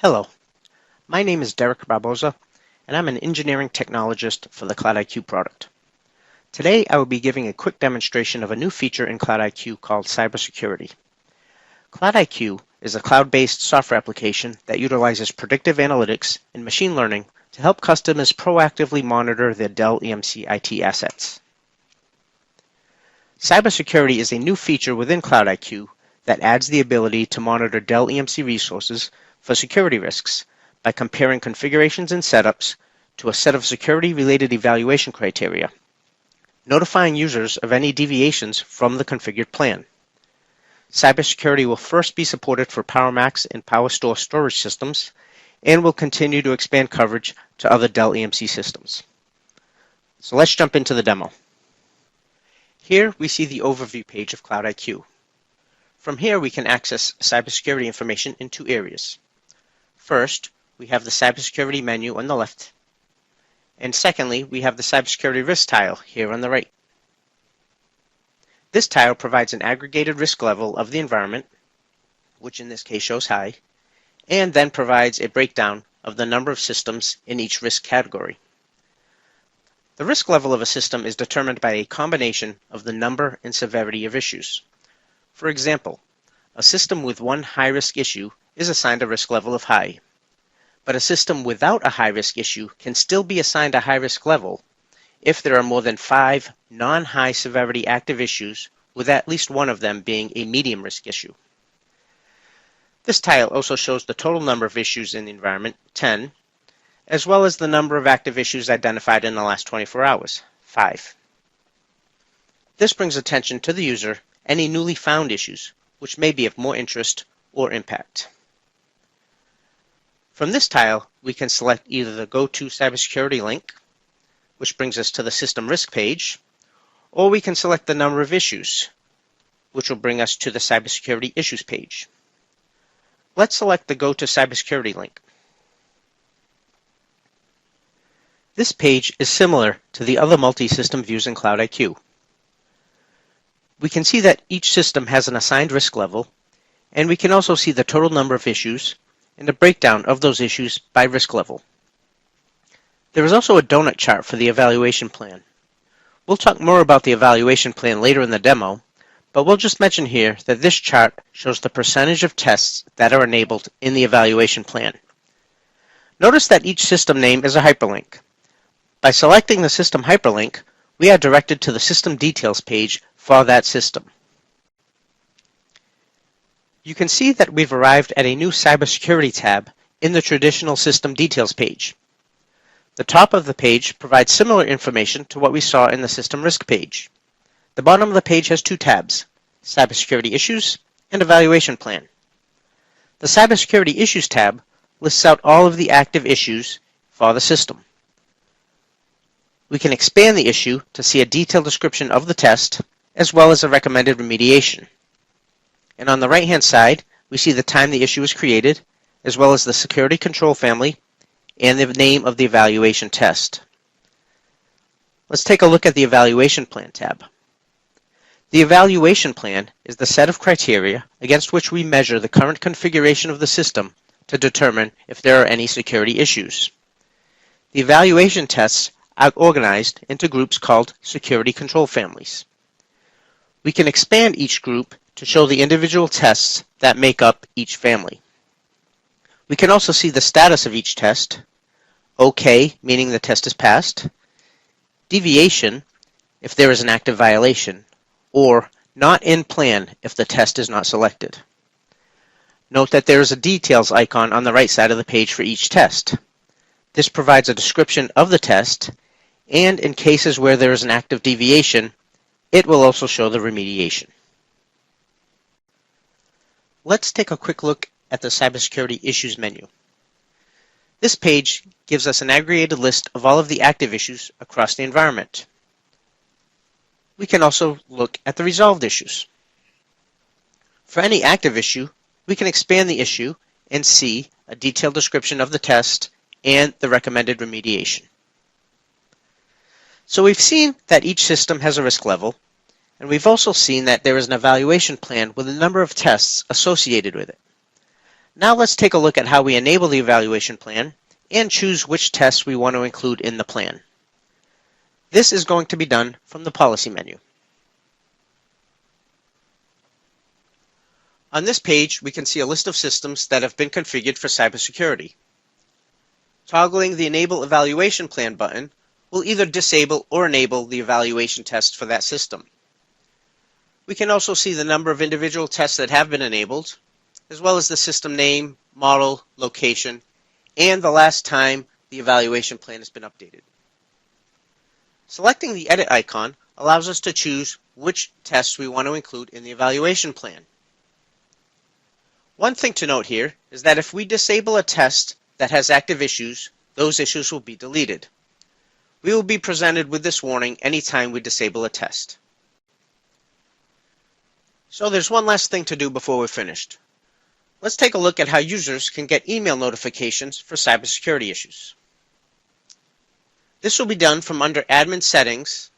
Hello, my name is Derek Barboza, and I'm an engineering technologist for the CloudIQ product. Today, I will be giving a quick demonstration of a new feature in CloudIQ called CyberSecurity. CloudIQ is a cloud-based software application that utilizes predictive analytics and machine learning to help customers proactively monitor their Dell EMC IT assets. CyberSecurity is a new feature within CloudIQ that adds the ability to monitor Dell EMC resources for security risks by comparing configurations and setups to a set of security-related evaluation criteria, notifying users of any deviations from the configured plan. CyberSecurity will first be supported for PowerMax and PowerStore storage systems and will continue to expand coverage to other Dell EMC systems. So let's jump into the demo. Here we see the overview page of CloudIQ. From here we can access cybersecurity information in two areas. First, we have the cybersecurity menu on the left, and secondly, we have the cybersecurity risk tile here on the right. This tile provides an aggregated risk level of the environment, which in this case shows high, and then provides a breakdown of the number of systems in each risk category. The risk level of a system is determined by a combination of the number and severity of issues. For example, a system with one high-risk issue is assigned a risk level of high, but a system without a high-risk issue can still be assigned a high-risk level if there are more than 5 non-high severity active issues, with at least one of them being a medium-risk issue. This tile also shows the total number of issues in the environment, 10, as well as the number of active issues identified in the last 24 hours, 5. This brings attention to the user any newly found issues, which may be of more interest or impact. From this tile, we can select either the Go to Cybersecurity link, which brings us to the System Risk page, or we can select the number of issues, which will bring us to the Cybersecurity Issues page. Let's select the Go to Cybersecurity link. This page is similar to the other multi-system views in CloudIQ. We can see that each system has an assigned risk level, and we can also see the total number of issues and a breakdown of those issues by risk level. There is also a donut chart for the evaluation plan. We'll talk more about the evaluation plan later in the demo, but we'll just mention here that this chart shows the percentage of tests that are enabled in the evaluation plan. Notice that each system name is a hyperlink. By selecting the system hyperlink, we are directed to the system details page for that system. You can see that we've arrived at a new Cybersecurity tab in the traditional System Details page. The top of the page provides similar information to what we saw in the System Risk page. The bottom of the page has two tabs, Cybersecurity Issues and Evaluation Plan. The Cybersecurity Issues tab lists out all of the active issues for the system. We can expand the issue to see a detailed description of the test, as well as a recommended remediation. And on the right-hand side, we see the time the issue was created, as well as the security control family and the name of the evaluation test. Let's take a look at the Evaluation Plan tab. The Evaluation Plan is the set of criteria against which we measure the current configuration of the system to determine if there are any security issues. The evaluation tests are organized into groups called security control families. We can expand each group to show the individual tests that make up each family. We can also see the status of each test, OK, meaning the test is passed, deviation, if there is an active violation, or not in plan if the test is not selected. Note that there is a details icon on the right side of the page for each test. This provides a description of the test, and in cases where there is an active deviation, it will also show the remediation. Let's take a quick look at the Cybersecurity Issues menu. This page gives us an aggregated list of all of the active issues across the environment. We can also look at the resolved issues. For any active issue, we can expand the issue and see a detailed description of the test and the recommended remediation. So we've seen that each system has a risk level, and we've also seen that there is an evaluation plan with a number of tests associated with it. Now let's take a look at how we enable the evaluation plan and choose which tests we want to include in the plan. This is going to be done from the Policy menu. On this page, we can see a list of systems that have been configured for cybersecurity. Toggling the Enable Evaluation Plan button will either disable or enable the evaluation test for that system. We can also see the number of individual tests that have been enabled, as well as the system name, model, location, and the last time the evaluation plan has been updated. Selecting the Edit icon allows us to choose which tests we want to include in the evaluation plan. One thing to note here is that if we disable a test that has active issues, those issues will be deleted. We will be presented with this warning anytime we disable a test. So there's one last thing to do before we're finished. Let's take a look at how users can get email notifications for cybersecurity issues. This will be done from under Admin Settings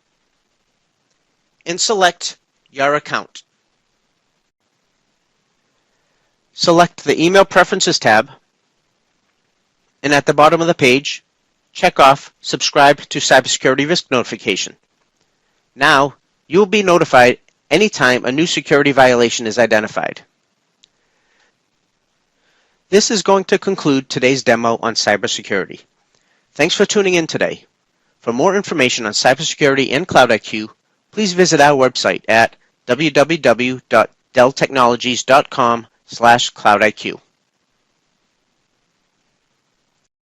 and select Your Account. Select the Email Preferences tab, and at the bottom of the page, check off Subscribe to Cybersecurity Risk Notification. Now, you will be notified anytime a new security violation is identified. This is going to conclude today's demo on cybersecurity. Thanks for tuning in today. For more information on cybersecurity and CloudIQ, please visit our website at www.delltechnologies.com/CloudIQ.